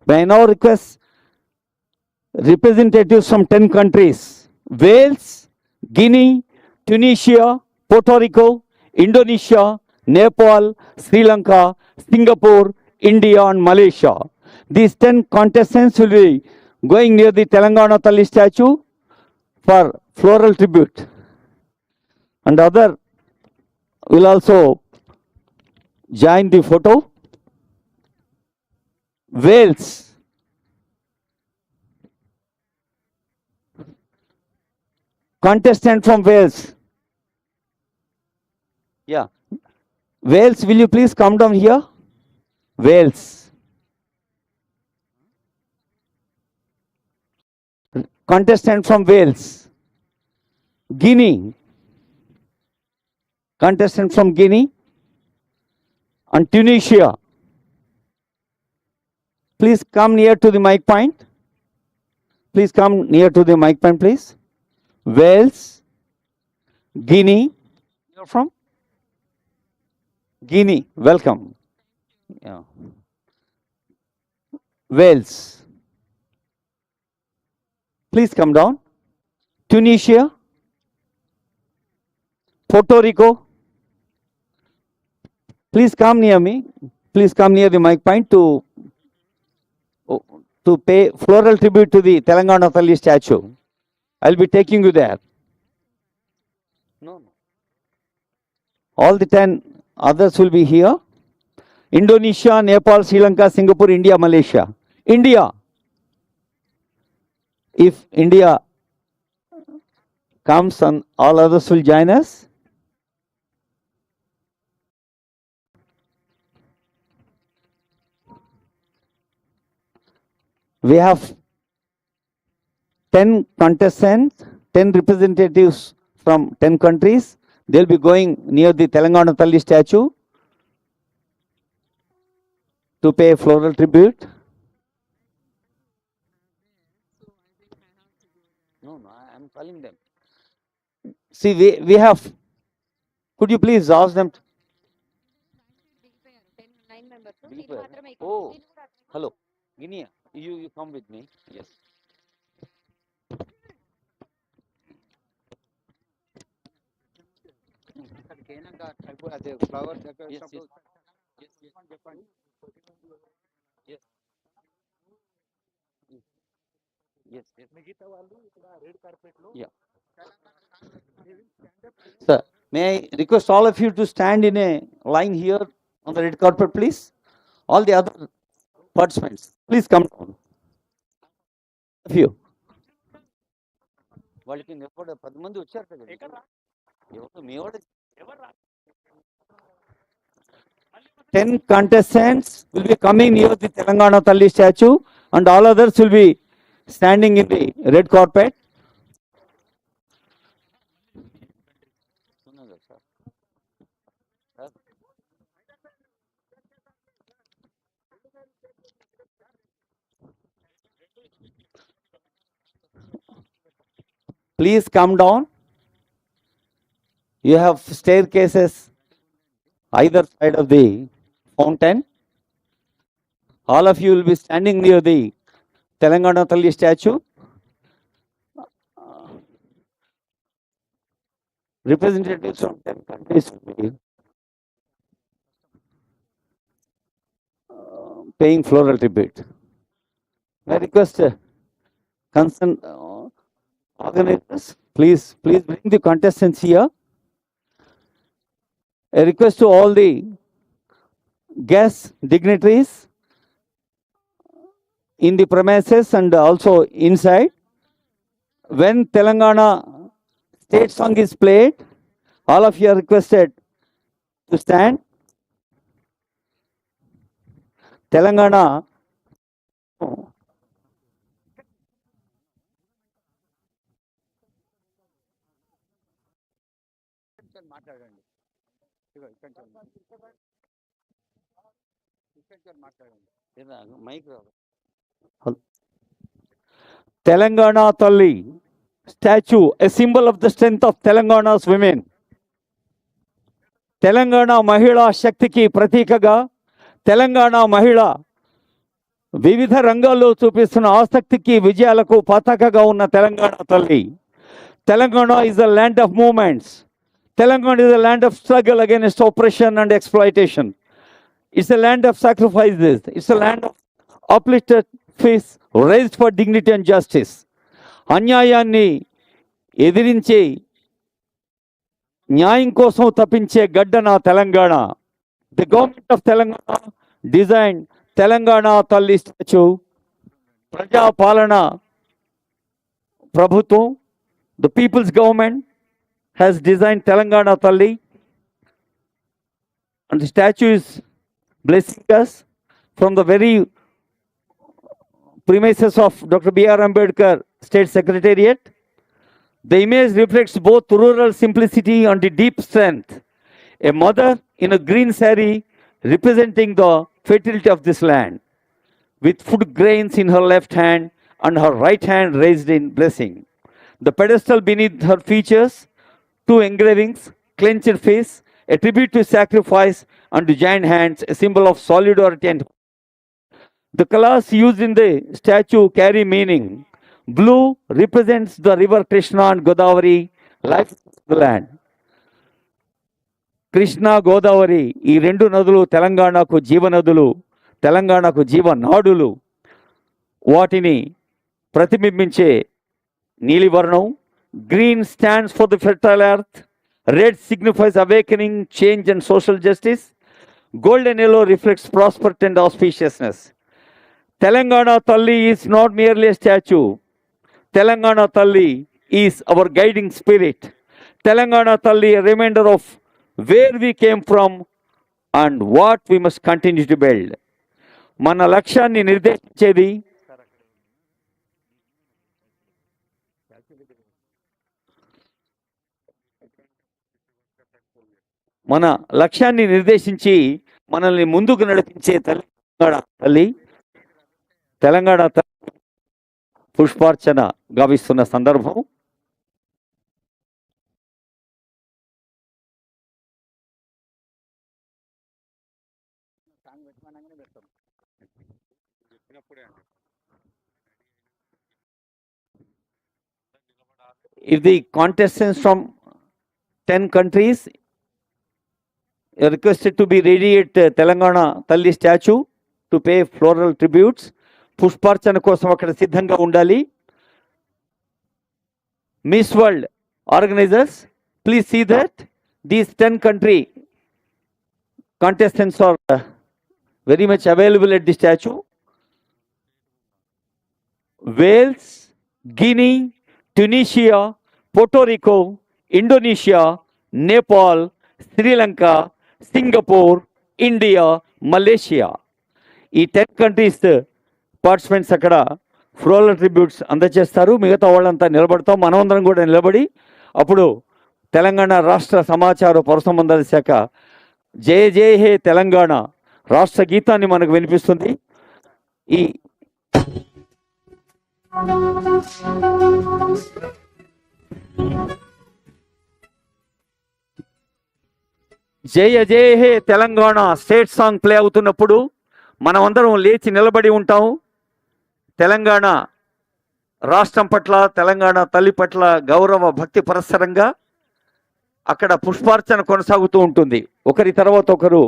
May I now request representatives from 10 countries: Wales, Guinea, Tunisia, Puerto Rico, Indonesia, Nepal, Sri Lanka, Singapore, India, and Malaysia. These 10 contestants will be going near the Telangana Talli statue for floral tribute. And other will also join the photo. Wales. Contestant from Wales. Yeah. Wales, will you please come down here? Wales. Contestant from Wales. Guinea. Contestant from Guinea. And Tunisia. Please come near to the mic point. Please come near to the mic point, please. Wales, Guinea. You're from? Guinea. Welcome. Yeah. Wales. Please come down. Tunisia. Puerto Rico. Please come near me. Please come near the mic point to pay floral tribute to the Telangana Talli statue. I'll be taking you there. No. All the 10 others will be here. Indonesia, Nepal, Sri Lanka, Singapore, India, Malaysia. India. If India comes and all others will join us. We have 10 contestants, 10 representatives from 10 countries. They'll be going near the Telangana Talli statue to pay floral tribute. No, I'm calling them. See, we have, could you please ask them? Oh, hello, Guinea, you come with me. Yes. Flower Yes. Yeah. Sir, may I request all of you to stand in a line here on the red carpet, please? All the other participants, please come down. A few. వాళ్ళకి ఎప్పుడు 10 మంది వచ్చారు కదా ఎవరు మీ వాడు 10 contestants will be coming near the Telangana Talli statue and all others will be standing in the red carpet. Please come down. You have staircases either side of the fountain. All of you will be standing near the Telangana Talli statue. Representatives from 10 countries will be paying floral tribute. I request concerned organizers, please bring the contestants here. A request to all the guests, dignitaries in the premises and also inside. When Telangana state song is played, all of you are requested to stand. Telangana Telangana Talli statue, a symbol of the strength of Telangana's women. Telangana మహిళా శక్తికి ప్రతీకగా తెలంగాణ మహిళ వివిధ రంగాల్లో చూపిస్తున్న ఆసక్తికి విజయాలకు పతాకగా ఉన్న తెలంగాణ తల్లి. Telangana is a land of movements. Telangana is a land of struggle against oppression and exploitation. It's a land of sacrifices. It's a land of uplifted face raised for dignity and justice. అన్యాయాన్ని ఎదిరించే న్యాయం కోసం తప్పించే గడ్డ నా Telangana. The government of Telangana design Telangana తల్లి statue. ప్రజాపాలన ప్రభుత్వం, the people's government has designed Telangana Talli, and the statue is blessing us from the very premises of Dr. B.R. Ambedkar State Secretariat. The image reflects both rural simplicity and the deep strength. A mother in a green saree representing the fertility of this land, with food grains in her left hand and her right hand raised in blessing. The pedestal beneath her features two engravings, clenched face, a tribute to sacrifice, and giant hands, a symbol of solidarity and the colors used in the statue carry meaning. Blue represents the river Krishna and Godavari, life of the land. Krishna Godavari ఈ రెండు నదులు తెలంగాణకు జీవనదులు, తెలంగాణకు జీవనాడులు. వాటిని ప్రతిబింబించే నీలివర్ణం. Green stands for the fertile earth. Red signifies awakening, change and social justice. Golden yellow reflects prosperity and auspiciousness. Telangana Talli is not merely a statue. Telangana Talli is our guiding spirit. Telangana Talli a reminder of where we came from and what we must continue to build. మన లక్ష్యాన్ని నిర్దేశించేది మన లక్ష్యాన్ని నిర్దేశించి మనల్ని ముందుకు నడిపించే తల్లి తెలంగాణ పుష్పార్చన గావిస్తున్న సందర్భం. If the contestants from 10 countries are requested to be ready at Telangana Talli statue to pay floral tributes. పుష్పార్చన కోసం అక్కడ సిద్ధంగా ఉండాలి. Miss World organizers, please see that these 10 country contestants are very much available at the statue. Wales, Guinea, Tunisia, Puerto Rico, Indonesia, Nepal, Sri Lanka, Singapore, India, Malaysia. ఈ 10 countries participants అక్కడ floral tributes అందజేస్తారు. మిగతా వాళ్ళంతా నిలబడతాం. మనమందరం కూడా నిలబడి అప్పుడు తెలంగాణ రాష్ట్ర సమాచార పౌర సంబంధాల శాఖ జయ జయ హే తెలంగాణ రాష్ట్ర గీతాన్ని మనకు వినిపిస్తుంది. ఈ జయ జయ హే తెలంగాణ స్టేట్ సాంగ్ ప్లే అవుతున్నప్పుడు మనమందరం లేచి నిలబడి ఉంటాం. తెలంగాణ రాష్ట్రం పట్ల, తెలంగాణ తల్లి పట్ల గౌరవ భక్తి పరస్పరంగా అక్కడ పుష్పార్చన కొనసాగుతూ ఉంటుంది. ఒకరి తర్వాత ఒకరు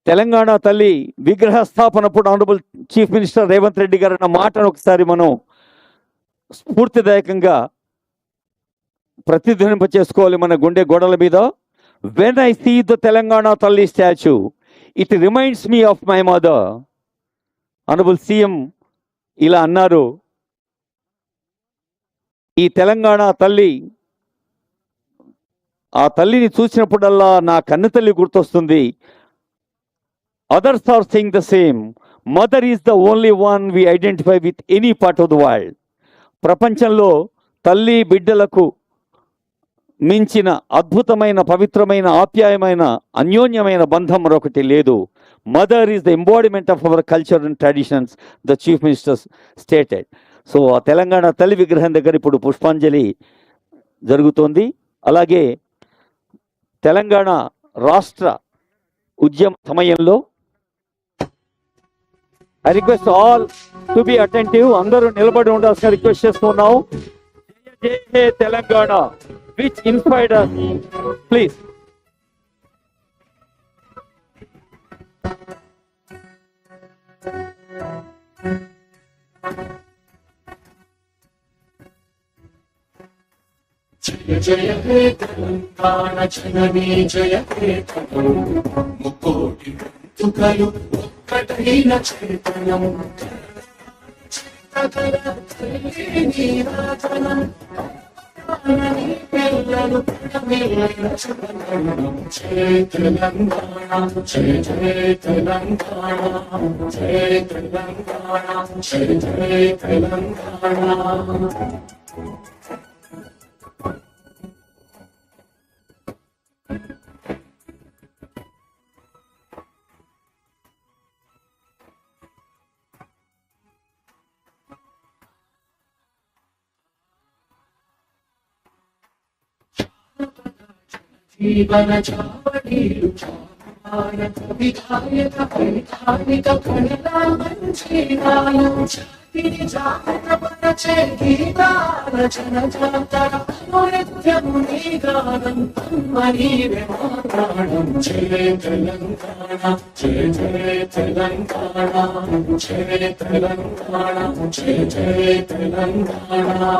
తెలంగాణ తల్లి విగ్రహ స్థాపనప్పుడు honourable chief minister Revanth Reddy garu అన్న మాటను ఒకసారి మనం స్ఫూర్తిదాయకంగా ప్రతిధ్వనింప చేసుకోవాలి మన గుండె గోడల మీద. When I see the Telangana Talli statue, it reminds me of my mother. Honourable CM ఇలా అన్నారు, ఈ తెలంగాణ తల్లి, ఆ తల్లిని చూసినప్పుడల్లా నా కన్ను తల్లి గుర్తొస్తుంది. Others are saying the same. Mother is the only one we identify with any part of the world. ప్రపంచంలో తల్లి బిడ్డలకు మించిన అద్భుతమైన పవిత్రమైన ఆప్యాయమైన అన్యోన్యమైన బంధం మరొకటి లేదు. Mother is the embodiment of our culture and traditions, the chief minister stated. So ఆ తెలంగాణ తల్లి విగ్రహం దగ్గర ఇప్పుడు పుష్పాంజలి జరుగుతోంది. అలాగే తెలంగాణ రాష్ట్ర ఉద్యమ సమయంలో I request all to be attentive. అందరూ నిలబడి ఉండాల్సిన రిక్వెస్ట్ చేస్తున్నాం. జై హే Telangana which inspired us. Please. జయ జయ హే తెలంగాణ జననీ జయ హే ముకోటి తుకలు ఒక్కటైన చైతన్యం పిల్లలు జయ తెలంగాణ జయ జయ తెలంగాణ జయ తెలంగాణ జయ జయ తెలంగాణ. జీవన చావడీలు భారత విధాయక వైధానిక కళలా మంచిరాలు జాతిని జాగృతపరచే గీతాల జనజాతర నృత్యము నీ గానం అమ్మనీవే మాట్లాడం. జయ తెలంగాణ జయ జయ తెలంగాణ జయ తెలంగాణ జయ జయ తెలంగాణ.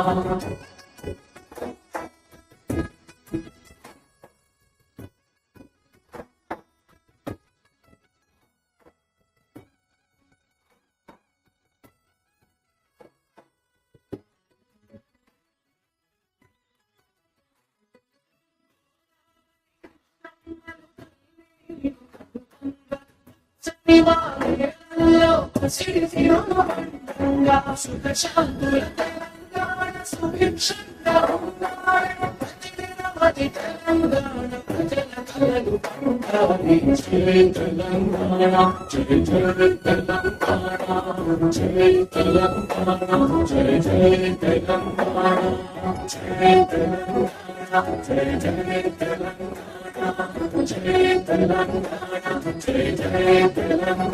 సుఖశాంతుల తెలంగాణ సుభిక్షంగా తెలంగాణ ప్రజల కలలు పండాలి. జయ తెలంగాణ జయ జయ తెలంగాణ జయ తెలంగాణ జయ జయ తెలంగాణ జయ తెలంగాణ జయ జయ తెలంగాణ జయ తెలంగాణ జయ జయ తెలంగాణ.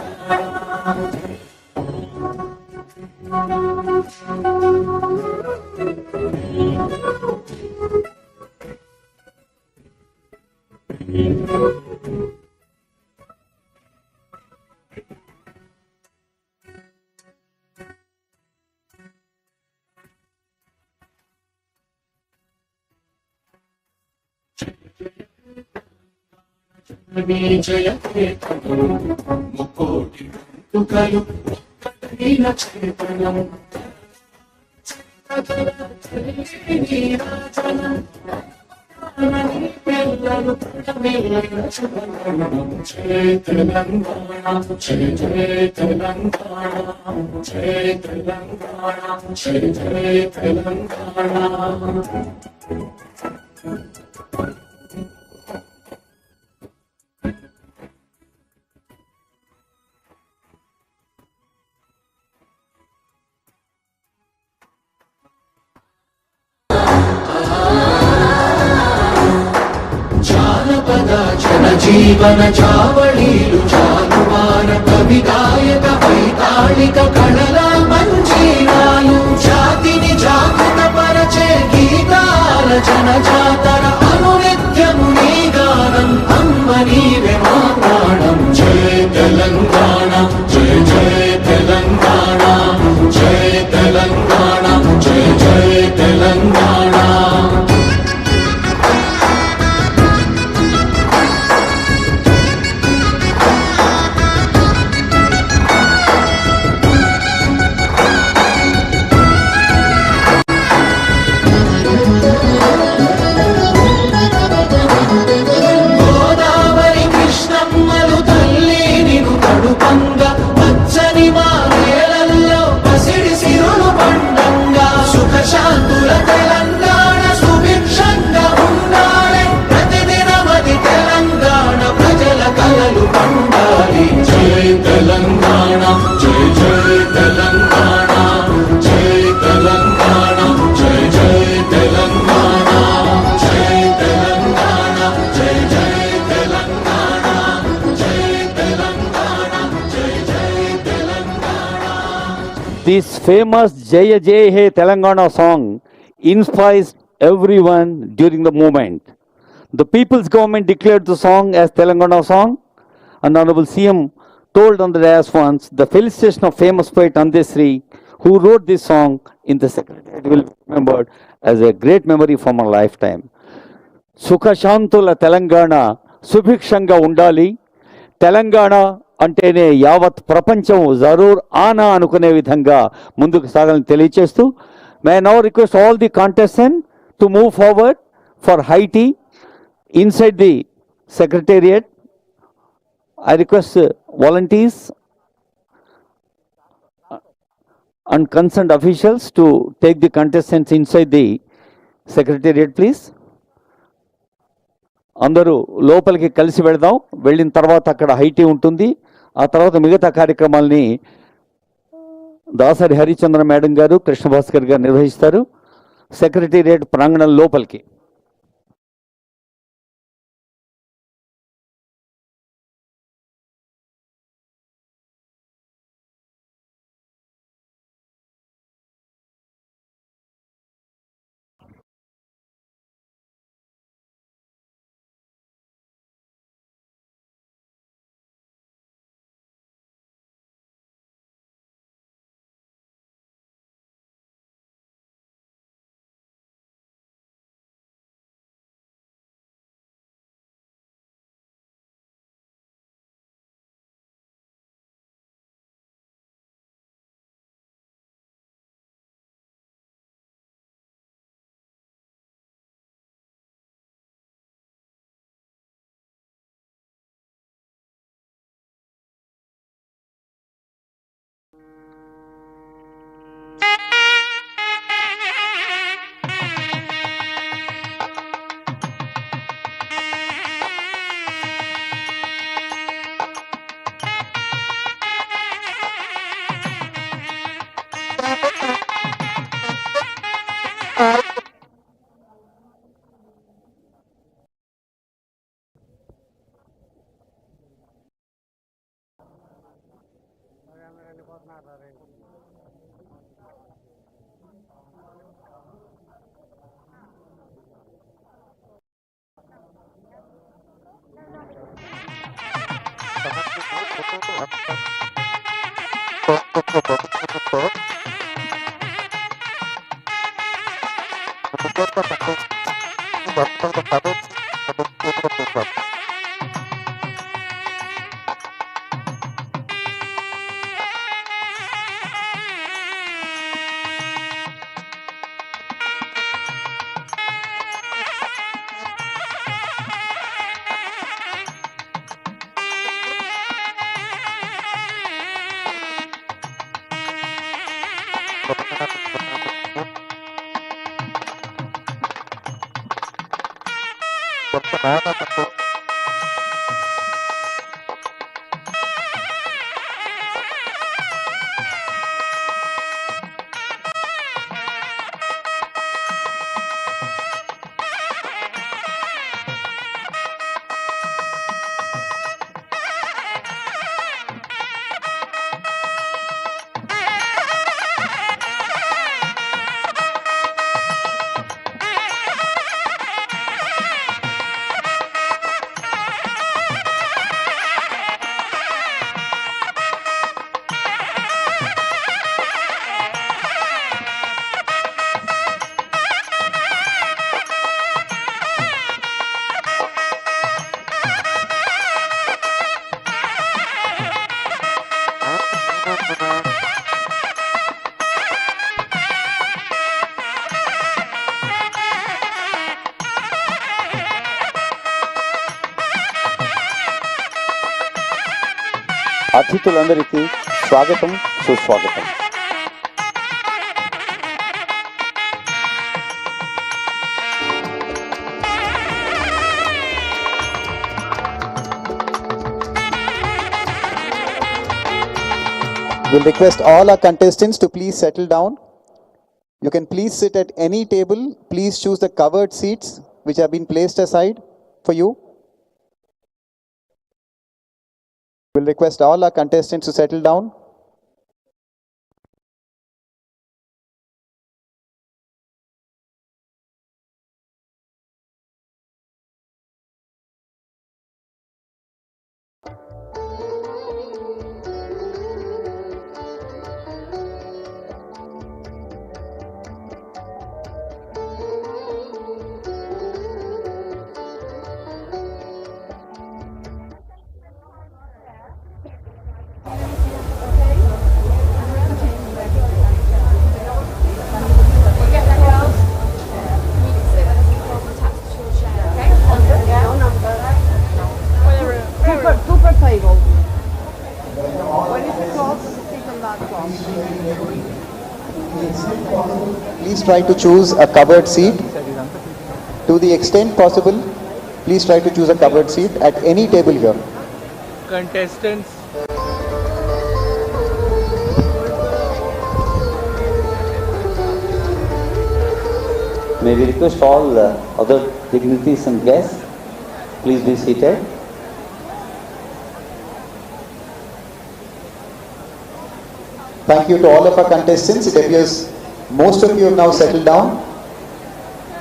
జయ హే ముకోటి తుకలు ఒక్కటైన చైతన్యం పిల్లలు జయ తెలంగాణ జయ జయ తెలంగాణ జయ తెలంగాణ జయ జయ తెలంగాణ. జీవన చావళీలు జానువాన కవి గాయక వైతాళిక కళలా మంజీరాలు జాతిని జాగృతపరచే గీతాల జనజాతర అనునిత్యము నీ గానం అమ్మ నీవే మా ప్రాణం. జయ తెలంగాణ జయ జయ తెలంగాణ జయ తెలంగాణ జయ జయ Telangana. This famous Jaya Jai He Telangana song inspires everyone during the movement. The people's government declared the song as Telangana song, and Honorable CM told on the dais once the felicitation of famous poet Andesri, who wrote this song in the secretariat, will be remembered as a great memory for my lifetime. సుఖశాంతుల Telangana సుభిక్షంగా ఉండాలి. తెలంగాణ అంటేనే యావత్ ప్రపంచం జరూర్ ఆనా అనుకునే విధంగా ముందుకు సాగాలని తెలియచేస్తూ may now request all the contestant to move forward for high tea inside the secretariat. I request volunteers and concerned officials to take the contestants inside the secretariat, please. అందరూ లోపలికి కలిసి వెళదాం. వెళ్ళిన తర్వాత అక్కడ హైటీ ఉంటుంది. ఆ తర్వాత మిగతా కార్యక్రమాల్ని దాసరి హరిచంద్ర మేడం గారు, కృష్ణభాస్కర్ గారు నిర్వహిస్తారు. సెక్రటేరియట్ ప్రాంగణం లోపలికి. అతిథులందరికీ స్వాగతం, సుస్వాగతం. We'll request all our contestants to please settle down. You can please sit at any table. Please choose the covered seats which have been placed aside for you. We'll request all our contestants to settle down. please try to choose a covered seat. To the extent possible, please try to choose a covered seat at any table here. Contestants. May we request all other dignitaries and guests, please be seated. Thank you to all of our contestants. It appears most of you have now settled down.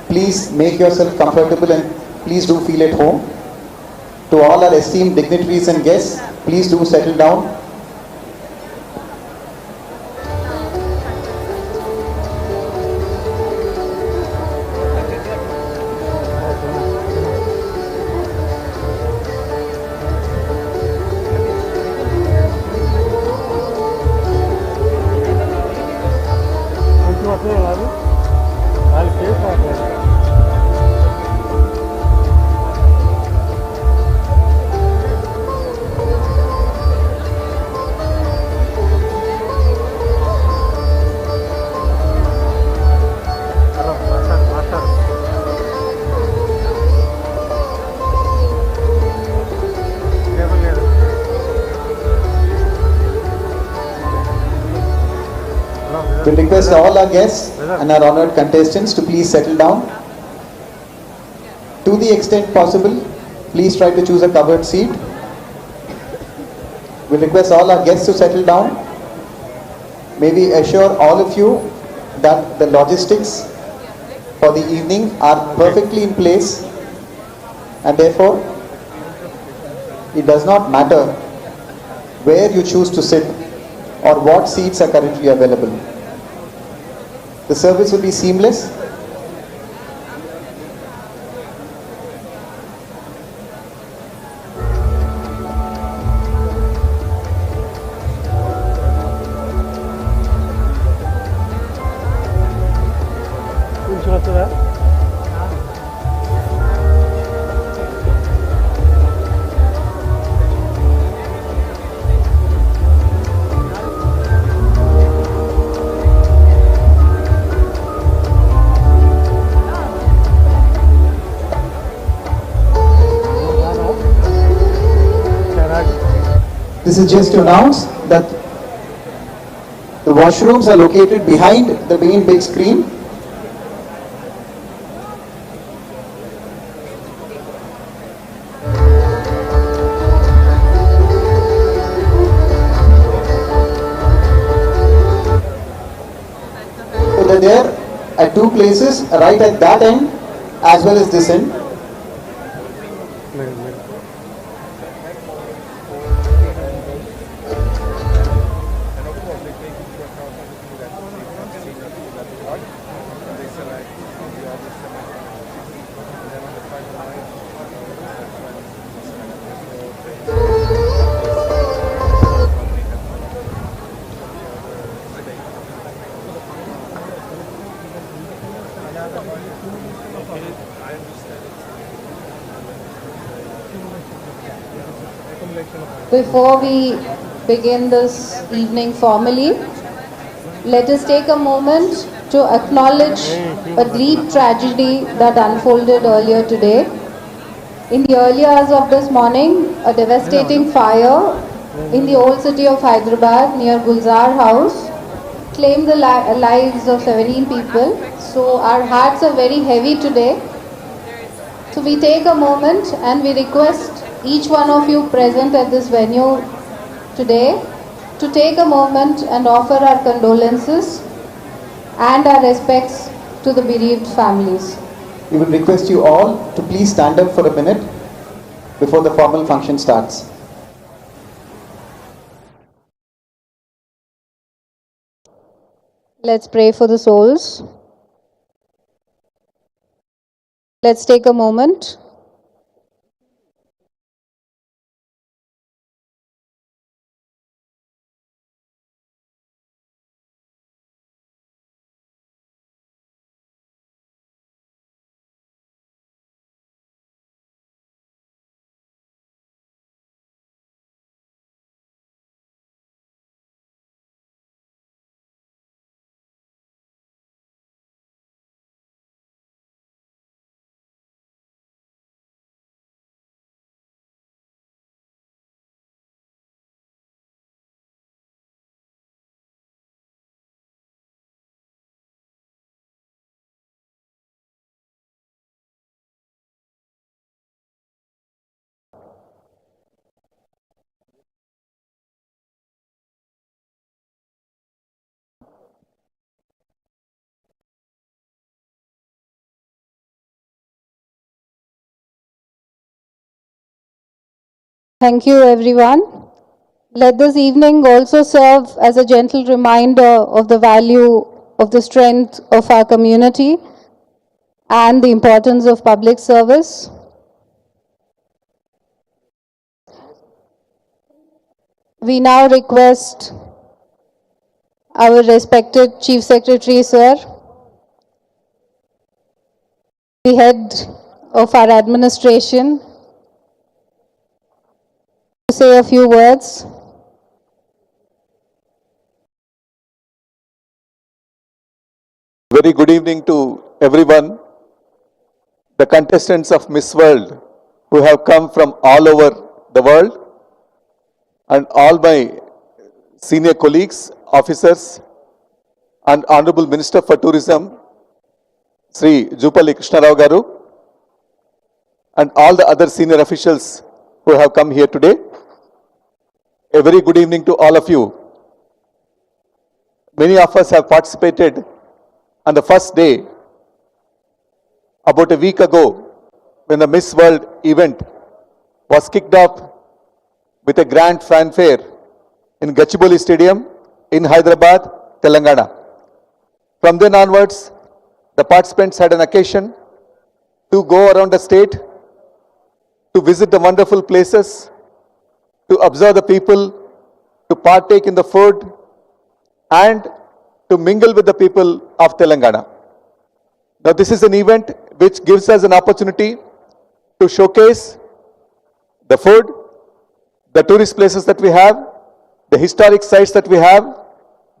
Please make yourself comfortable and please do feel at home. To all our esteemed dignitaries and guests, please do settle down. We request all our guests and our honored contestants to please settle down. To the extent possible, please try to choose a covered seat. We request all our guests to settle down. May we assure all of you that the logistics for the evening are perfectly in place, and therefore it does not matter where you choose to sit or what seats are currently available. The service will be seamless. This is just to announce that the washrooms are located behind the main big screen. So they're there at two places, right at that end as well as this end. Before we begin this evening formally, let us take a moment to acknowledge a deep tragedy that unfolded earlier today. In the early hours of this morning, a devastating fire in the old city of Hyderabad near Gulzar House claimed the lives of 17 people. So our hearts are very heavy today. So we take a moment and we request each one of you present at this venue today to take a moment and offer our condolences and our respects to the bereaved families. We would request you all to please stand up for a minute before the formal function starts. Let's pray for the souls. Let's take a moment. Thank you, everyone. Let this evening also serve as a gentle reminder of the value of the strength of our community and the importance of public service. We now request our respected Chief Secretary, sir, the head of our administration, to say a few words. Very good evening to everyone, the contestants of Miss World who have come from all over the world, and all my senior colleagues, officers, and Honorable Minister for Tourism, Sri Jupalli Krishnarao Garu, and all the other senior officials who have come here today. A very good evening to all of you. Many of us have participated on the first day, about a week ago, when the Miss World event was kicked off with a grand fanfare in Gachibowli Stadium in Hyderabad, Telangana. From then onwards, the participants had an occasion to go around the state, to visit the wonderful places, to observe the people, to partake in the food, and to mingle with the people of Telangana. Now, this is an event which gives us an opportunity to showcase the food, the tourist places that we have, the historic sites that we have,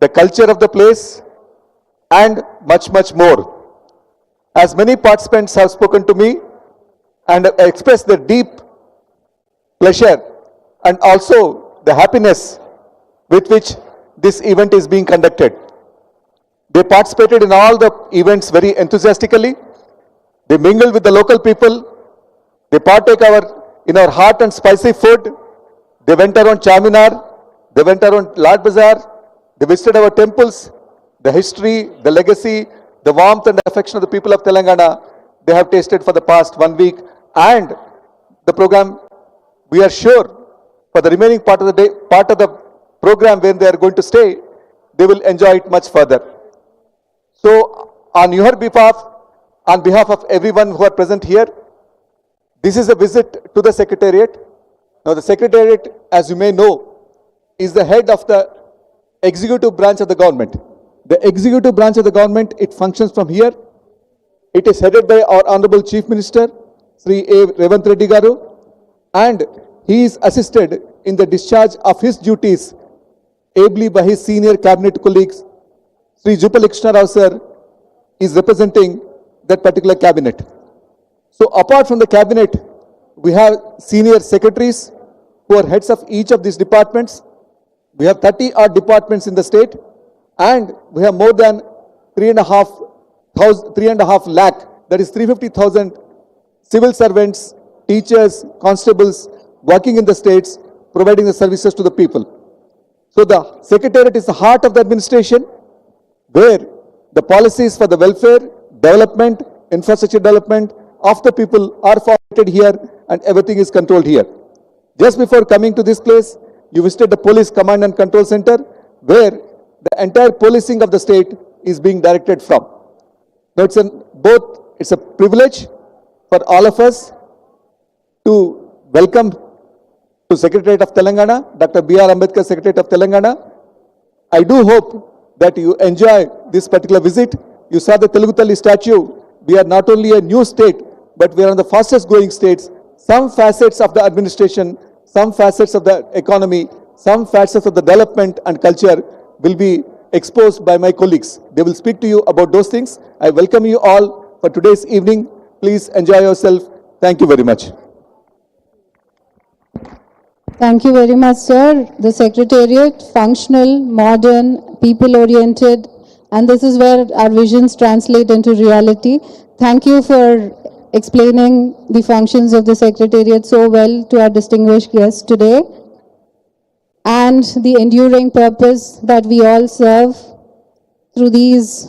the culture of the place, and much, much more. As many participants have spoken to me and expressed their deep pleasure and also the happiness with which this event is being conducted. They participated in all the events very enthusiastically. They mingled with the local people. They partake in our hot and spicy food. They went around Charminar. They went around Lad Bazaar. They visited our temples. The history, the legacy, the warmth and affection of the people of Telangana, they have tasted for the past 1 week. And the program, we are sure, for the remaining part of the day, part of the program where they are going to stay, they will enjoy it much further. So, on your behalf, on behalf of everyone who are present here, this is a visit to the Secretariat. Now, the Secretariat, as you may know, is the head of the executive branch of the government. The executive branch of the government, it functions from here. It is headed by our Honorable Chief Minister, Sri A. Revanth Reddy Garu, and he is assisted in the discharge of his duties ably by his senior cabinet colleagues. Sri Jupalli Krishnarao sir is representing that particular cabinet. So apart from the cabinet, we have senior secretaries who are heads of each of these departments. We have 30 odd departments in the state, and we have more than 3.5 lakh, that is 350,000 civil servants, teachers, constables working in the states, providing the services to the people. So the Secretariat is the heart of the administration, where the policies for the welfare, development, infrastructure development of the people are formulated here, and everything is controlled here. Just before coming to this place, you visited the Police Command and Control Center, where the entire policing of the state is being directed from. Now, it's a privilege for all of us to welcome to Secretariat of Telangana, Dr. B.R. Ambedkar, Secretariat of Telangana. I do hope that you enjoy this particular visit. You saw the Telugu Talli statue. We are not only a new state, but we are one of the fastest growing states. Some facets of the administration, some facets of the economy, some facets of the development and culture will be exposed by my colleagues. They will speak to you about those things. I welcome you all for today's evening. Please enjoy yourself. Thank you very much. Thank you very much, sir. The Secretariat, functional, modern, people-oriented, and this is where our visions translate into reality. Thank you for explaining the functions of the Secretariat so well to our distinguished guests today, and the enduring purpose that we all serve through this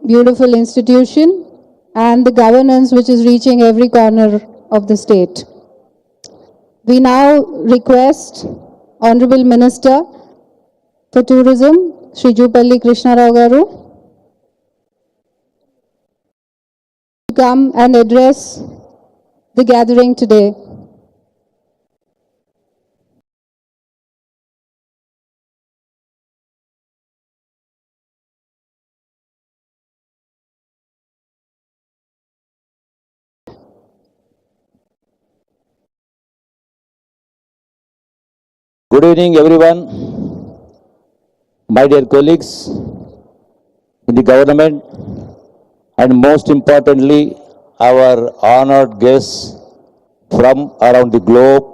beautiful institution. and the governance which is reaching every corner of the state. We now request Honorable Minister for Tourism, Shri Jupalli Krishna Rao Garu, to come and address the gathering today. Good evening, everyone. My dear colleagues in the government, and most importantly, our honored guests from around the globe,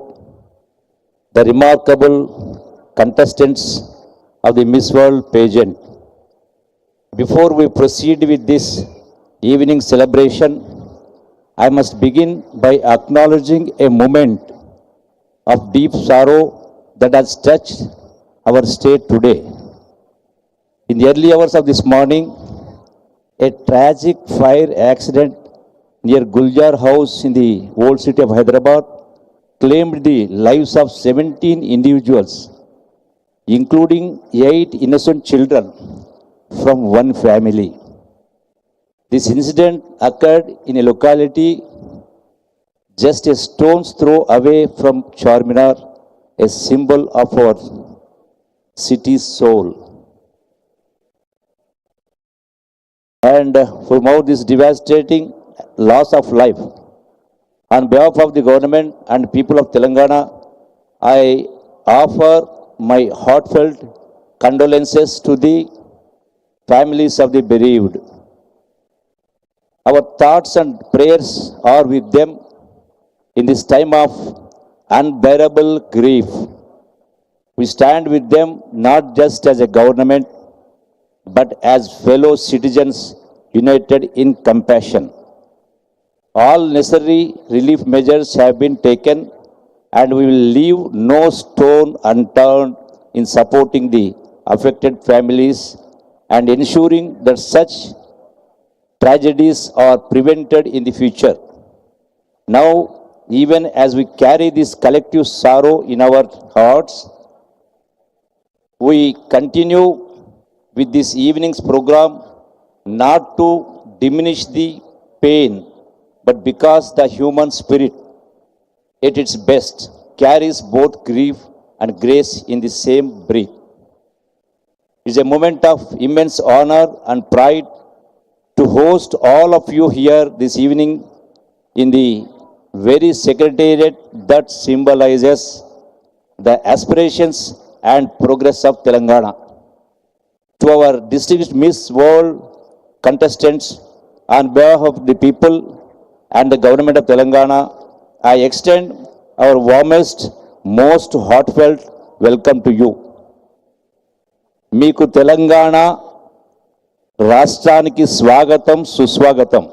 the remarkable contestants of the Miss World pageant. Before we proceed with this evening celebration, I must begin by acknowledging a moment of deep sorrow that has touched our state today. In the early hours of this morning, a tragic fire accident near Guljar House in the old city of Hyderabad claimed the lives of 17 individuals, including 8 innocent children from one family. This incident occurred in a locality just a stone's throw away from Charminar, a symbol of our city's soul. And from out this devastating loss of life, on behalf of the government and people of Telangana, I offer my heartfelt condolences to the families of the bereaved. Our thoughts and prayers are with them in this time of unbearable grief. We stand with them not just as a government, but as fellow citizens united in compassion. All necessary relief measures have been taken, and we will leave no stone unturned in supporting the affected families and ensuring that such tragedies are prevented in the future. Now, even as we carry this collective sorrow in our hearts, we continue with this evening's program not to diminish the pain, but because the human spirit at its best carries both grief and grace in the same breath. It is a moment of immense honor and pride to host all of you here this evening in the very secretariat that symbolizes the aspirations and progress of Telangana. To our distinguished Miss World contestants, on behalf of the people and the government of Telangana, I extend our warmest, most heartfelt welcome to you. Meeku Telangana Rashtraaniki Swagatam Suswagatam.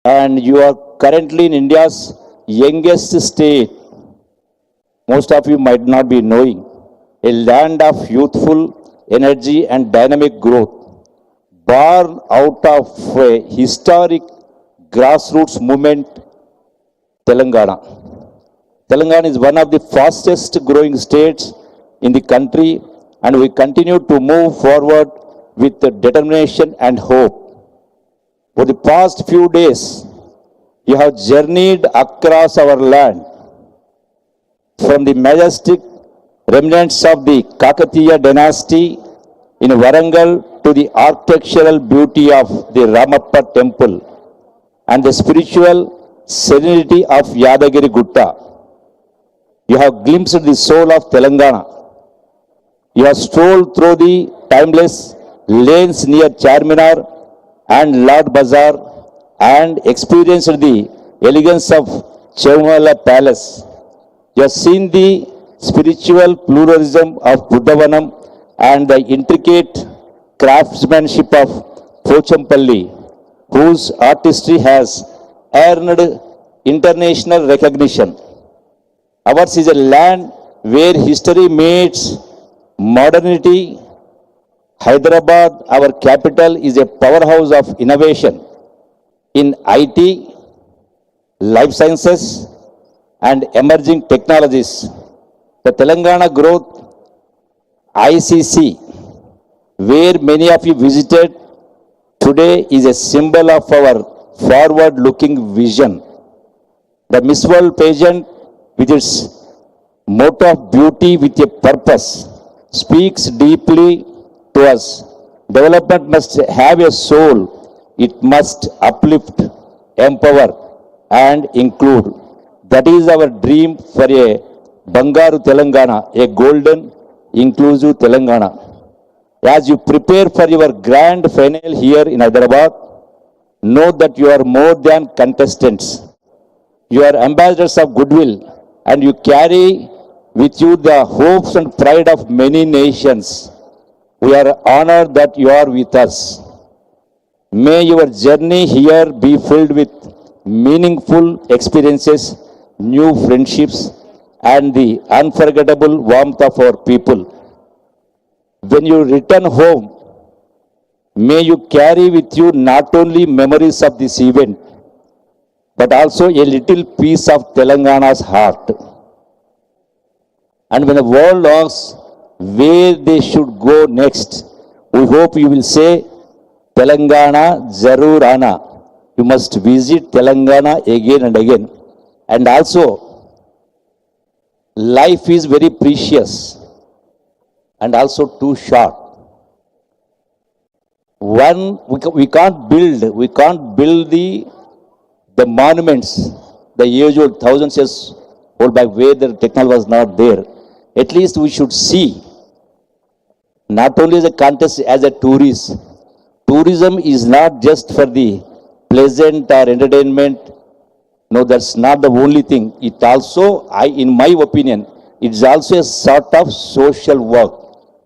And you are currently in India's youngest state. Most of you might not be knowing. A land of youthful energy and dynamic growth, born out of a historic grassroots movement, Telangana. Telangana is one of the fastest growing states in the country, and we continue to move forward with determination and hope. For the past few days, you have journeyed across our land, from the majestic remnants of the Kakatiya dynasty in Warangal to the architectural beauty of the Ramappa temple and the spiritual serenity of Yadagiri Gutta. You have glimpsed the soul of Telangana. You have strolled through the timeless lanes near Charminar and Lord Bazaar and experienced the elegance of Chowmala Palace. You have seen the spiritual pluralism of Buddhavanam and the intricate craftsmanship of Pochampalli, whose artistry has earned international recognition. Ours is a land where history meets modernity, Hyderabad, our capital, is a powerhouse of innovation in IT, life sciences, and emerging technologies. The Telangana Growth ICC, where many of you visited today, is a symbol of our forward-looking vision. The Miss World pageant, with its motto of beauty with a purpose, speaks deeply to us. Development must have a soul. It must uplift, empower, and include. That is our dream for a Bangaru Telangana, a golden, inclusive Telangana. As you prepare for your grand final here in Hyderabad, know that you are more than contestants. You are ambassadors of goodwill, and you carry with you the hopes and pride of many nations. We are honored that you are with us. May your journey here be filled with meaningful experiences, new friendships, and the unforgettable warmth of our people. When you return home, may you carry with you not only memories of this event, but also a little piece of Telangana's heart. And when the world asks where they should go next, we hope you will say, Telangana Zarur Ana. You must visit Telangana again and again. And also, life is very precious and also too short. We can't build the monuments, the age-old, thousands years old back, where the technology was not there. At least we should see, not only as a contest, as a tourist. Tourism is not just for the pleasant or entertainment. No, that's not the only thing. It also, in my opinion, it's also a sort of social work.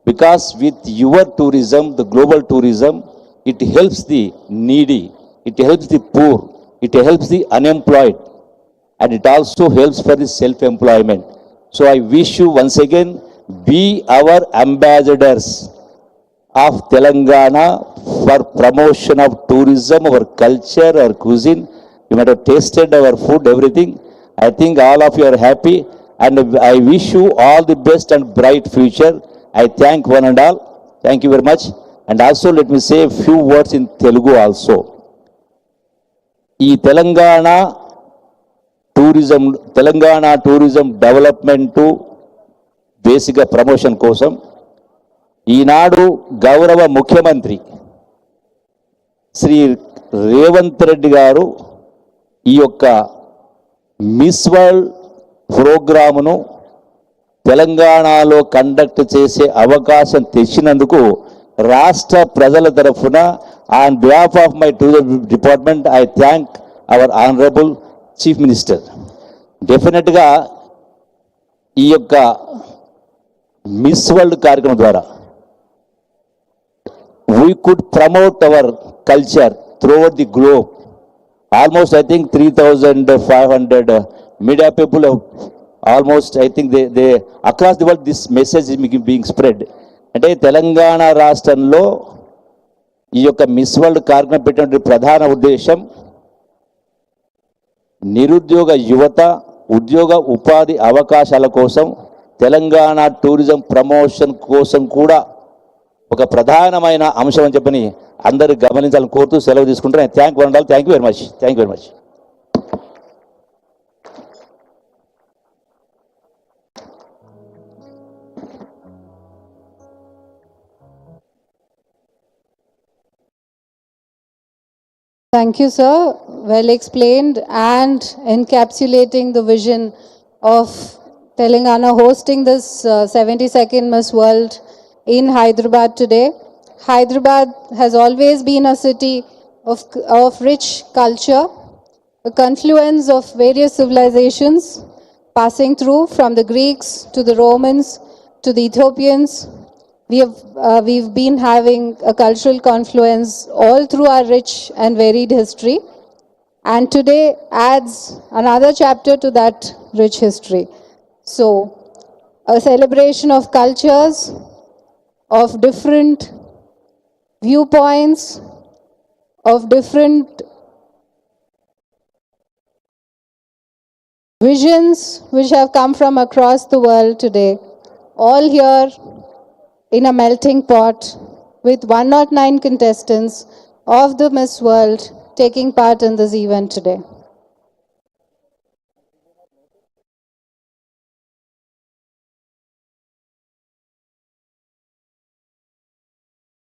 Because with your tourism, the global tourism, it helps the needy, it helps the poor, it helps the unemployed, and it also helps for the self-employment. So I wish you once again, be our ambassadors of Telangana for promotion of tourism, our culture, our cuisine. You might have tasted our food, everything. I think all of you are happy, and I wish you all the best and bright future. I thank one and all. Thank you very much. And also let me say a few words in Telugu also. ఈ Telangana tourism development బేసిక్గా promotion కోసం ఈనాడు గౌరవ ముఖ్యమంత్రి శ్రీ రేవంత్ రెడ్డి గారు ఈ యొక్క miss world ప్రోగ్రామును తెలంగాణలో conduct చేసే అవకాశం తెచ్చినందుకు రాష్ట్ర ప్రజల తరఫున on behalf of my tourism department I thank our honourable chief minister. డెఫినెట్గా ఈ యొక్క మిస్ వరల్డ్ కార్యక్రమం ద్వారా we could promote our culture throughout the globe. Almost, I think, 3,500 media people have almost, I think, they across the world, this message is being spread. అంటే తెలంగాణ రాష్ట్రంలో ఈ యొక్క miss world కార్యక్రమం పెట్టిన ప్రధాన ఉద్దేశం నిరుద్యోగ యువత ఉద్యోగ ఉపాధి అవకాశాల కోసం తెలంగాణ టూరిజం ప్రమోషన్ కోసం కూడా ఒక ప్రధానమైన అంశం అని చెప్పని అందరూ గమనించాలని కోరుతూ సెలవు తీసుకుంటారు. Thank you and thank you very much. Thank you very much. Thank you, sir. Well explained and encapsulating the vision of Telangana hosting this 72nd Miss World in Hyderabad today. Hyderabad has always been a city of rich culture, a confluence of various civilizations passing through from the Greeks to the Romans to the Ethiopians. We've been having a cultural confluence all through our rich and varied history, and today adds another chapter to that rich history. So, a celebration of cultures, of different viewpoints of different visions which have come from across the world today, all here in a melting pot with 109 contestants of the Miss World taking part in this event today.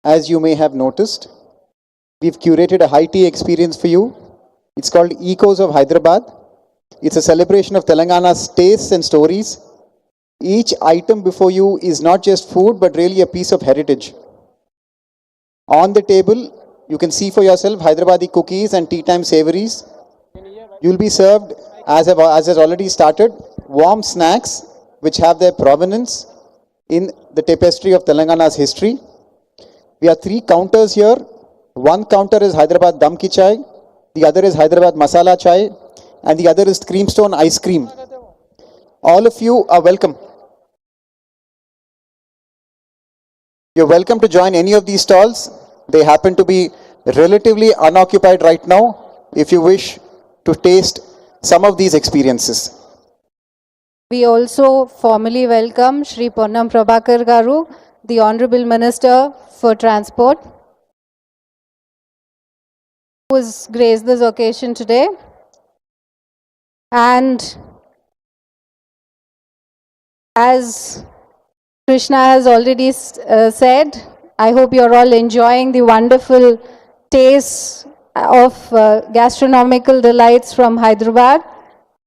As you may have noticed, we've curated a high tea experience for you. It's called Echoes of Hyderabad. It's a celebration of Telangana's tastes and stories. Each item before you is not just food, but really a piece of heritage. On the table, you can see for yourself Hyderabadi cookies and tea time savories. You'll be served, as has already started, warm snacks which have their provenance in the tapestry of Telangana's history. We have 3 counters here. One counter is Hyderabad Dam Ki Chai, the other is Hyderabad Masala Chai, and the other is Creamstone Ice Cream. All of you are welcome. You're welcome to join any of these stalls. They happen to be relatively unoccupied right now if you wish to taste some of these experiences. We also formally welcome Shri Ponnam Prabhakar Garu, the Honorable Minister for Transport, who has graced this occasion today. And as Krishna has already said, I hope you're all enjoying the wonderful tastes of gastronomical delights from Hyderabad.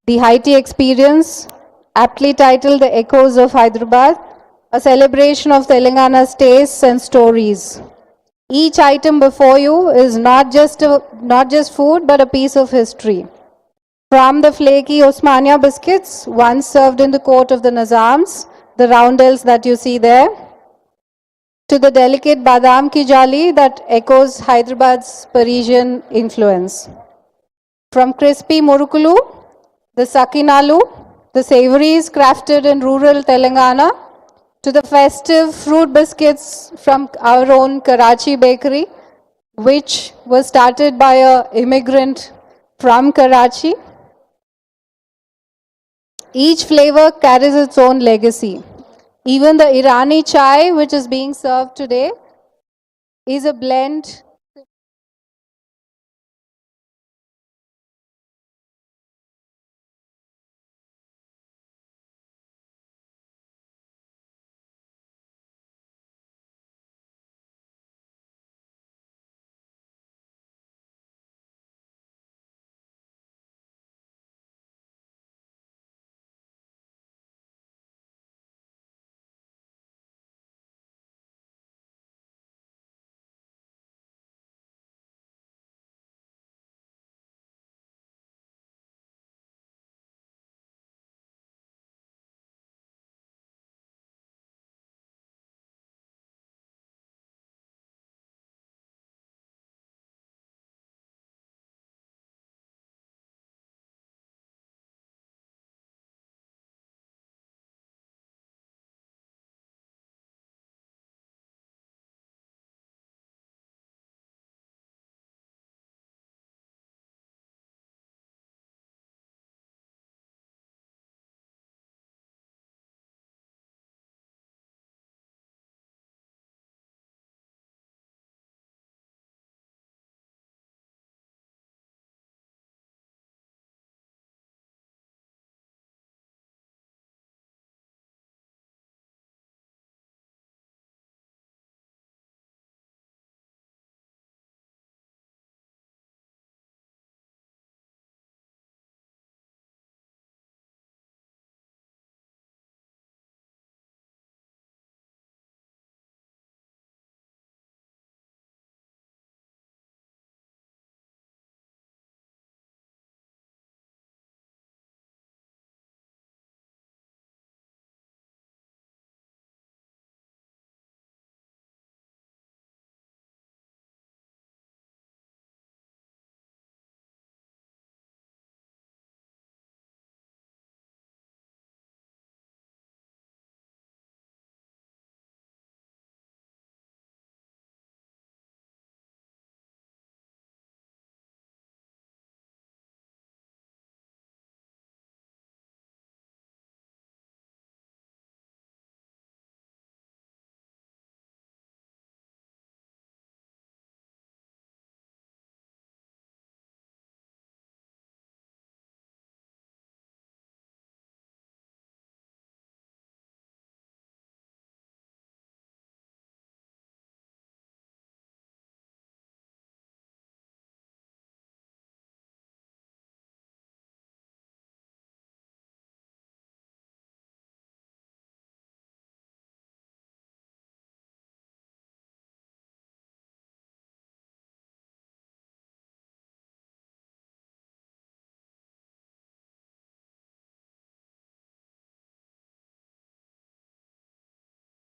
The high tea experience, aptly titled The Echoes of Hyderabad, a celebration of Telangana's tastes and stories. Each item before you is not just food, but a piece of history. From the flaky Osmania biscuits, once served in the court of the Nizams, the roundels that you see there, to the delicate badam ki jali that echoes Hyderabad's Parisian influence. From crispy murukulu, the sakinalu, the savories crafted in rural Telangana, to the festive fruit biscuits from our own Karachi bakery, which was started by an immigrant from Karachi. Each flavor carries its own legacy. Even the Irani chai, which is being served today, is a blend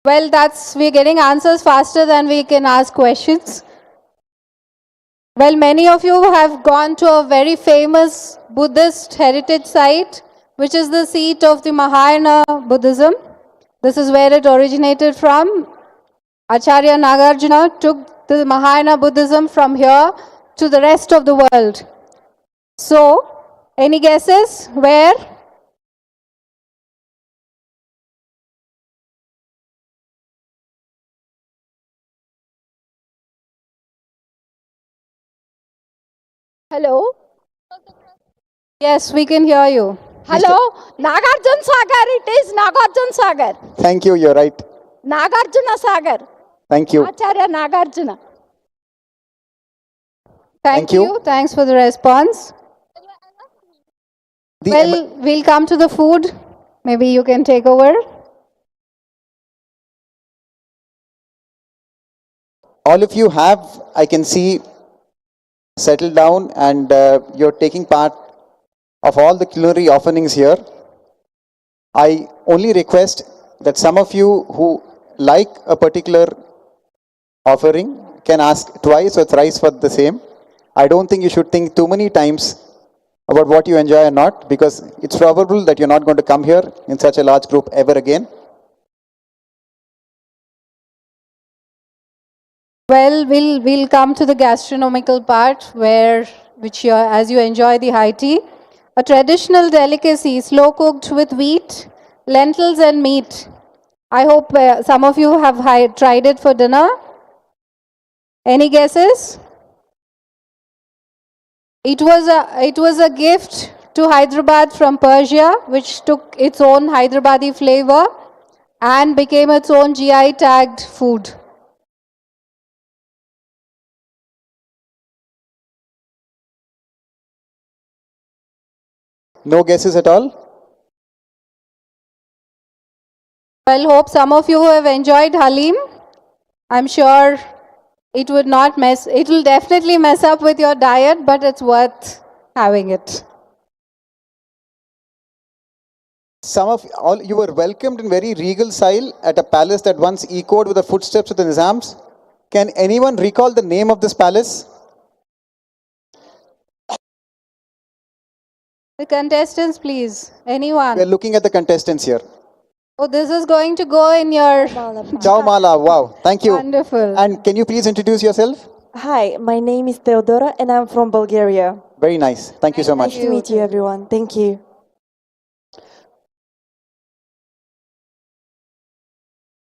Well, we're getting answers faster than we can ask questions. Well, many of you have gone to a very famous Buddhist heritage site, which is the seat of the Mahayana Buddhism. This is where it originated from. Acharya Nagarjuna took the Mahayana Buddhism from here to the rest of the world. So, any guesses where? Hello. Yes, we can hear you. Hello. Nagarjuna Sagar. It is Nagarjuna Sagar. Thank you, you're right. Nagarjuna Sagar. Thank you. Acharya Nagarjuna. Thank Thank you. you. Thanks for the response. The Well, we'll come to the food. Maybe you can take over. all of you have, I can see, settled down and you're taking part of all the culinary offerings here. I only request that some of you who like a particular offering can ask twice or thrice for the same. I don't think you should think too many times about what you enjoy or not, because it's probable that you're not going to come here in such a large group ever again. Well, we'll come to the gastronomical part as you enjoy the high tea. A traditional delicacy, slow cooked with wheat, lentils and meat. I hope some of you have tried it for dinner. Any guesses? It was a gift to Hyderabad from Persia, which took its own Hyderabadi flavor and became its own GI tagged food. No guesses at all? Well, hope some of you have enjoyed Halim. I'm sure it will definitely mess up with your diet, but it's worth having it. You were welcomed in very regal style at a palace that once echoed with the footsteps of the Nizams. Can anyone recall the name of this palace? The contestants, please. Anyone? We're looking at the contestants here. Oh, this is going to go in your... Jaumala, wow, thank you. Wonderful. And can you please introduce yourself? Hi, my name is Theodora and I'm from Bulgaria. Very nice. Thank you so much. Nice to meet you, everyone. Thank you.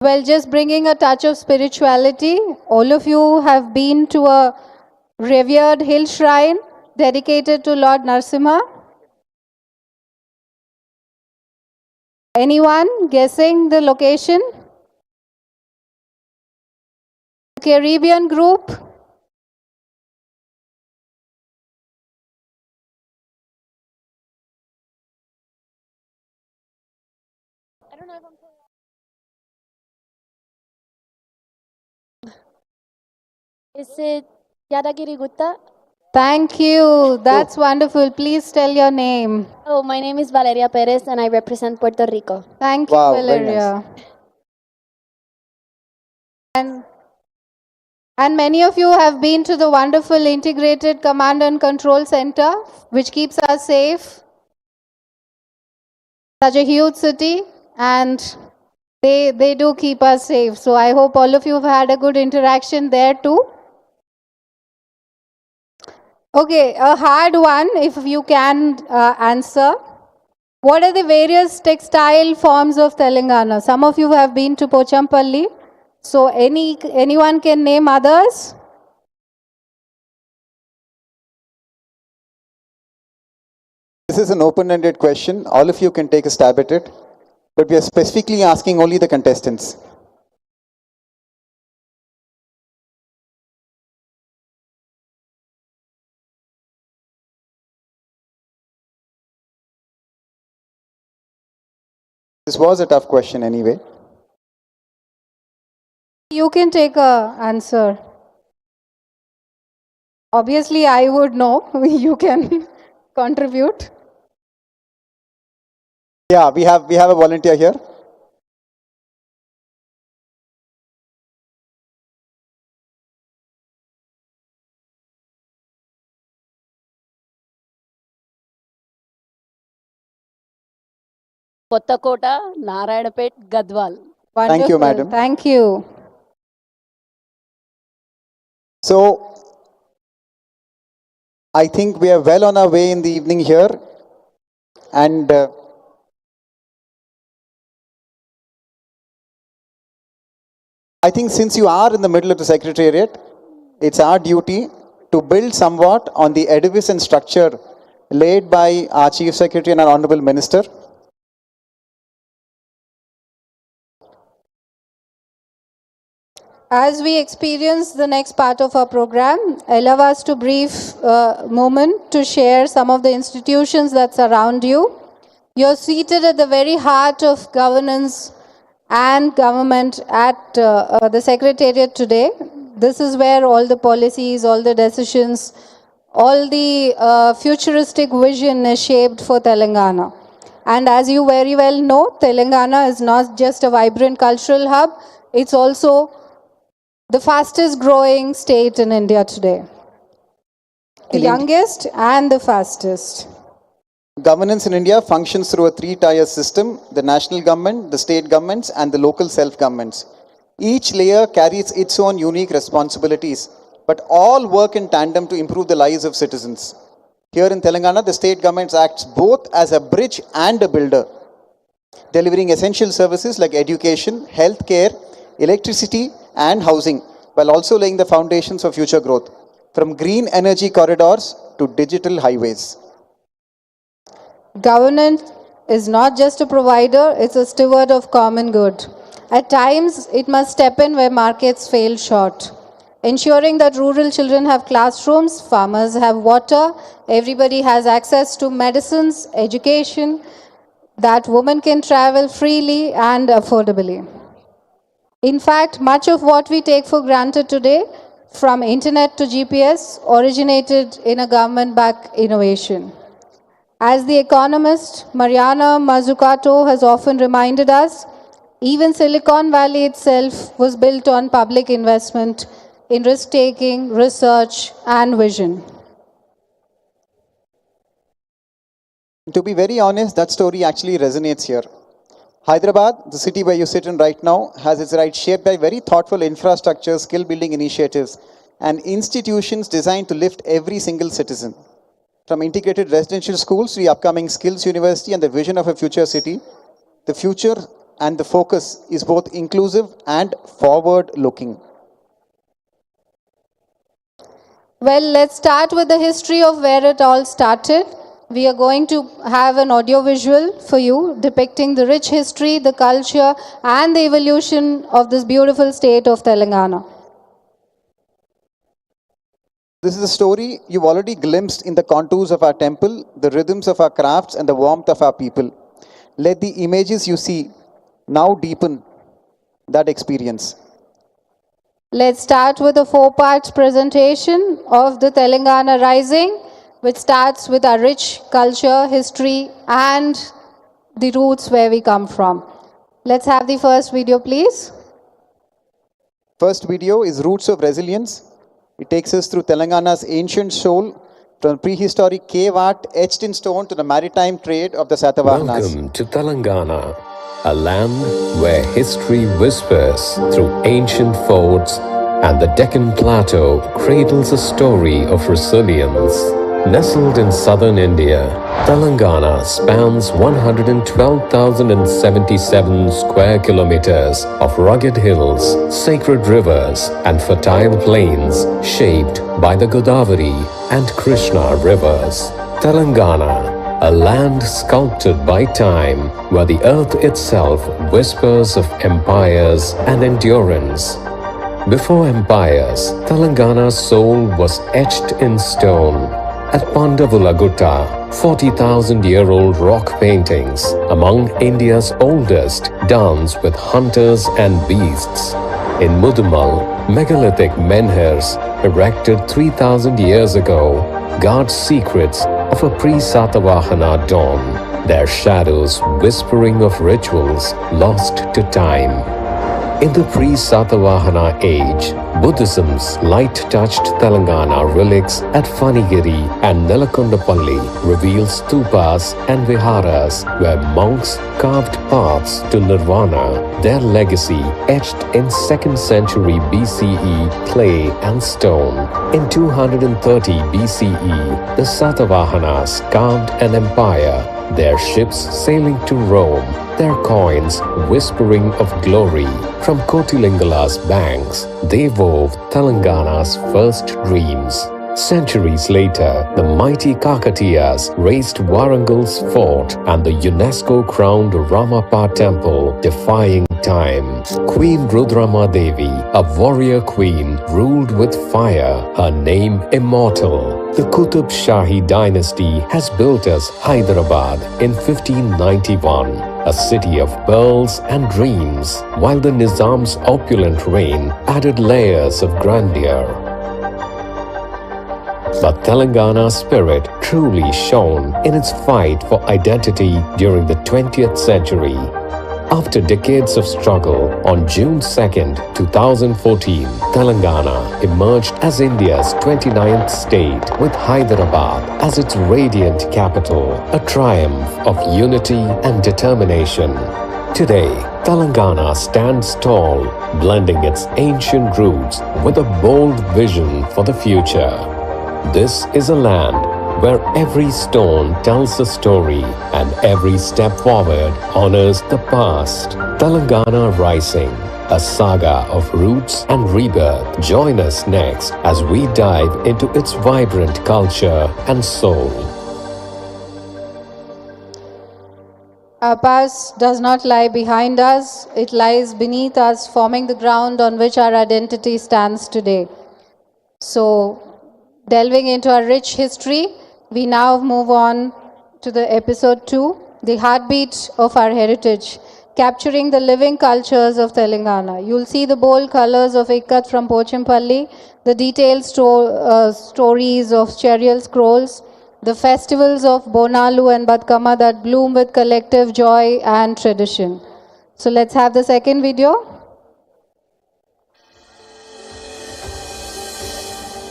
Well, just bringing a touch of spirituality. All of you have been to a revered hill shrine dedicated to Lord Narsimha. Anyone guessing the location? Caribbean group. I don't know if Is it Yadagiri Gutta? Thank you. That's wonderful. Please tell your name. Oh, my name is Valeria Perez and I represent Puerto Rico. Thank you, Wow, very Valeria. And many of you have been to the wonderful integrated command and control center, which keeps us safe. Such a huge city, and they do keep us safe. So I hope all of you have had a good interaction there too. Okay, a hard one if you can answer. What are the various textile forms of Telangana? Some of you have been to Pochampalli. So anyone can name others? This is an open-ended question. All of you can take a stab at it. But we are specifically asking only the contestants. This was a tough question anyway. You can take a answer. Obviously, I would know. You can contribute. Yeah, we have a volunteer here. Kothakota Narayanpet Gadwal. Thank you, Wonderful. madam. Thank you. So, I think we are well on our way in the evening here. And I think since you are in the middle of the Secretariat, it's our duty to build somewhat on the edifice and structure laid by our Chief Secretary and our Honorable Minister. As we experience the next part of our program, allow us to brief moment to share some of the institutions that surround you. You're seated at the very heart of governance and government at the Secretariat today. This is where all the policies, all the decisions, all the futuristic vision is shaped for Telangana. And as you very well know, Telangana is not just a vibrant cultural hub, it's also the fastest growing state in India today. The youngest and the fastest. Governance in India functions through a three-tier system: the national government, the state governments, and the local self-governments. Each layer carries its own unique responsibilities, but all work in tandem to improve the lives of citizens. Here in Telangana, the state government acts both as a bridge and a builder, delivering essential services like education, healthcare, electricity, and housing, while also laying the foundations for future growth, from green energy corridors to digital highways. Governance is not just a provider, it's a steward of common good. At times, it must step in where markets fail short, ensuring that rural children have classrooms, farmers have water, everybody has access to medicines, education, that women can travel freely and affordably. In fact, much of what we take for granted today, from internet to GPS, originated in a government-backed innovation. As the economist Mariana Mazzucato has often reminded us, even Silicon Valley itself was built on public investment in risk-taking, research, and vision. To be very honest, that story actually resonates here. Hyderabad, the city where you sit in right now, has its right shaped by very thoughtful infrastructure, skill-building initiatives, and institutions designed to lift every single citizen. From integrated residential schools to the upcoming Skills University and the vision of a future city, the future and the focus is both inclusive and forward-looking. Well, let's start with the history of where it all started. We are going to have an audio visual for you depicting the rich history, the culture, and the evolution of this beautiful state of Telangana. This is a story you've already glimpsed in the contours of our temple, the rhythms of our crafts, and the warmth of our people. Let the images you see now deepen that experience. Let's start with a 4-part presentation of the Telangana Rising, which starts with our rich culture, history, and the roots where we come from. Let's have the first video, please. First video is Roots of Resilience. It takes us through Telangana's ancient soul, from prehistoric cave art etched in stone to the maritime trade of the Satavahanas. Welcome to Telangana, a land where history whispers through ancient forts and the Deccan Plateau cradles a story of resilience. Nestled in southern India, Telangana spans 112,077 square kilometers of rugged hills, sacred rivers, and fertile plains shaped by the Godavari and Krishna rivers. Telangana, a land sculpted by time, where the earth itself whispers of empires and endurance. Before empires, Telangana's soul was etched in stone. At Pandavulagutta, 40,000-year-old rock paintings among India's oldest dance with hunters and beasts. In Mudumal, megalithic menhirs erected 3,000 years ago guard secrets of a pre-Satavahana dawn, their shadows whispering of rituals lost to time. In the pre-Satavahana age, Buddhism's light-touched Telangana relics at Fanigiri and Nelakondapalli reveal stupas and viharas where monks carved paths to nirvana, their legacy etched in 2nd century BCE clay and stone. In 230 BCE, the Satavahanas carved an empire, their ships sailing to Rome, their coins whispering of glory. From Kotilingala's banks, they wove Telangana's first dreams. Centuries later, the mighty Kakatiyas raised Warangal's fort and the UNESCO-crowned Ramappa temple, defying time. Queen Rudramma Devi, a warrior queen, ruled with fire, her name immortal. The Qutub Shahi dynasty has built us Hyderabad in 1591, a city of pearls and dreams, while the Nizam's opulent reign added layers of grandeur. But Telangana's spirit truly shone in its fight for identity during the 20th century. After decades of struggle, on June 2, 2014, Telangana emerged as India's 29th state with Hyderabad as its radiant capital, a triumph of unity and determination. Today, Telangana stands tall, blending its ancient roots with a bold vision for the future. This is a land where every stone tells a story and every step forward honors the past. Telangana Rising, a saga of roots and rebirth. Join us next as we dive into its vibrant culture and soul. Our past does not lie behind us, it lies beneath us, forming the ground on which our identity stands today. So, delving into our rich history, we now move on to the episode 2, the heartbeat of our heritage, capturing the living cultures of Telangana. You'll see the bold colors of Ikkat from Pochampalli, the detailed stories of Cherial scrolls, the festivals of Bonalu and Batkama that bloom with collective joy and tradition. So let's have the second video.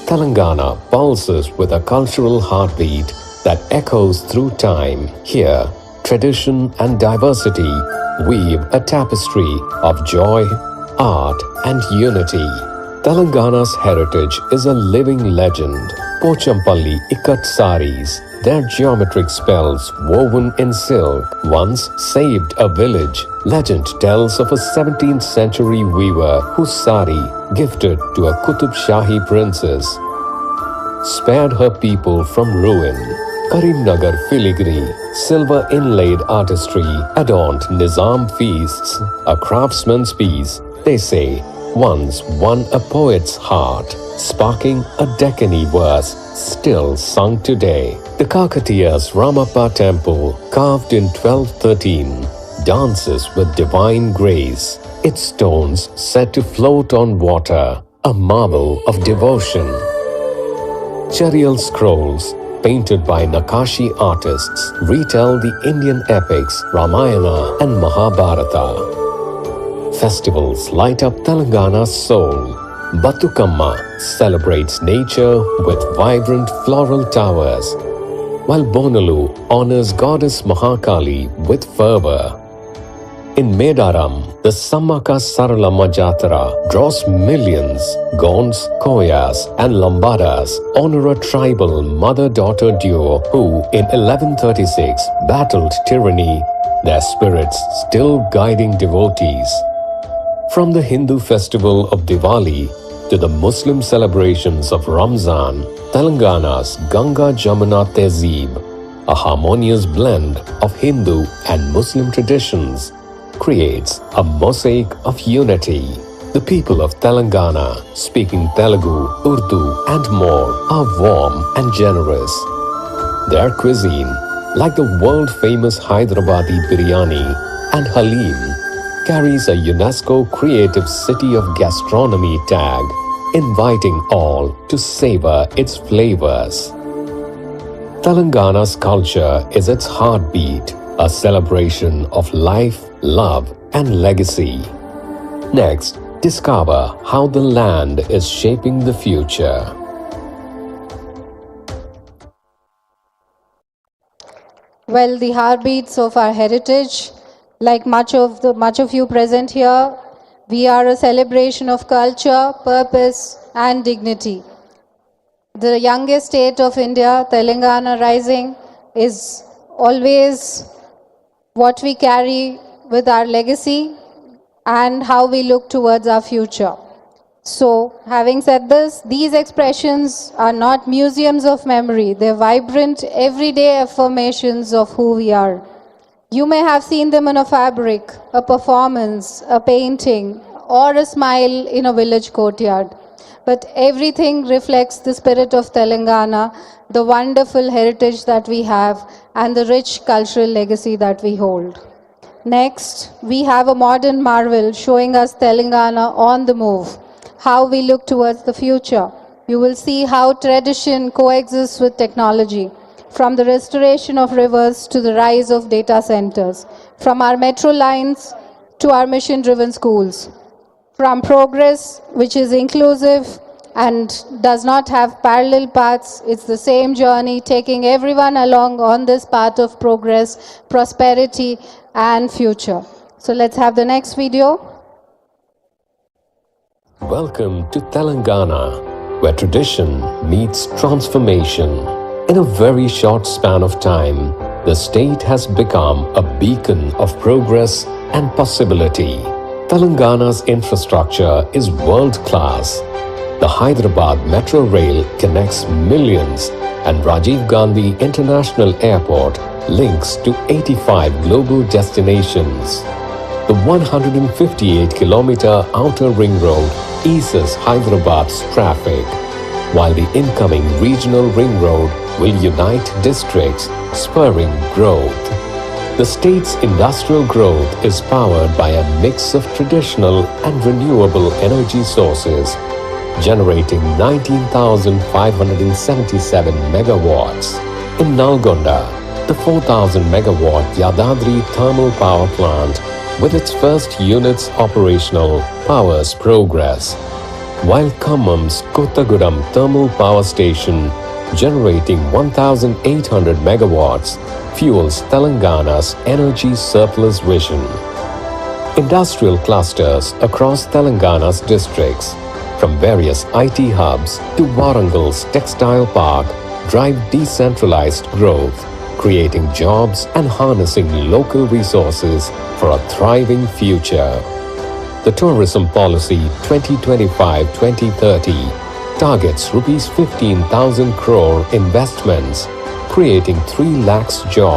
Telangana pulses with a cultural heartbeat that echoes through time. Here, tradition and diversity weave a tapestry of joy, art, and unity. Telangana's heritage is a living legend. Pochampalli Ikkat saris, their geometric spells woven in silk, once saved a village. Legend tells of a 17th century weaver whose sari, gifted to a Qutub Shahi princess, spared her people from ruin. Karimnagar filigree, silver inlaid artistry adorned Nizam feasts, a craftsman's piece, they say, once won a poet's heart, sparking a Deccani verse still sung today. The Kakatiyas Ramappa temple, carved in 1213, dances with divine grace, its stones set to float on water, a marvel of devotion. Cherial scrolls, painted by Nakashi artists, retell the Indian epics Ramayana and Mahabharata. Festivals light up Telangana's soul. Bathukamma celebrates nature with vibrant floral towers, while Bonalu honors goddess Mahakali with fervor. In Medaram, the Sammaka Saralamma Jatara draws millions. Gonds, Koyas, and Lambadas honor a tribal mother-daughter duo who, in 1136, battled tyranny, their spirits still guiding devotees. From the Hindu festival of Diwali to the Muslim celebrations of Ramzan, Telangana's Ganga Jamuna Tehzeeb, a harmonious blend of Hindu and Muslim traditions, creates a mosaic of unity. The people of Telangana, speaking Telugu, Urdu, and more, are warm and generous. Their cuisine, like the world-famous Hyderabadi biryani and halim, carries a UNESCO Creative City of Gastronomy tag, inviting all to savor its flavors. Telangana's culture is its heartbeat, a celebration of life, love, and legacy. Next, discover how the land is shaping the future. Well, the heartbeats of our heritage, like much of you present here, we are a celebration of culture, purpose, and dignity. The youngest state of India, Telangana rising, is always what we carry with our legacy and how we look towards our future. So, having said this, these expressions are not museums of memory. They're vibrant, everyday affirmations of who we are. You may have seen them in a fabric, a performance, a painting, or a smile in a village courtyard. But everything reflects the spirit of Telangana, the wonderful heritage that we have, and the rich cultural legacy that we hold. Next, we have a modern marvel showing us Telangana on the move, how we look towards the future. You will see how tradition coexists with technology, from the restoration of rivers to the rise of data centers, from our metro lines to our mission-driven schools, from progress which is inclusive and does not have parallel paths. It's the same journey, taking everyone along on this path of progress, prosperity, and future. So let's have the next video. Welcome to Telangana, where tradition meets transformation. In a very short span of time, the state has become a beacon of progress and possibility. Telangana's infrastructure is world-class. The Hyderabad Metro Rail connects millions, and Rajiv Gandhi International Airport links to 85 global destinations. The 158-kilometer outer ring road eases Hyderabad's traffic, while the incoming regional ring road will unite districts, spurring growth. The state's industrial growth is powered by a mix of traditional and renewable energy sources, generating 19,577 megawatts. In Nalgonda, the 4,000-megawatt Yadadri thermal power plant, with its first units operational, powers progress, while Khammam's Kottagudam thermal power station, generating 1,800 megawatts, fuels Telangana's energy surplus vision. Industrial clusters across Telangana's districts, from various IT hubs to Warangal's textile park, drive decentralized growth, creating jobs and harnessing local resources for a thriving future. The Tourism Policy 2025-2030 targets Rs 15,000 crore investments, creating 3 lakhs jobs.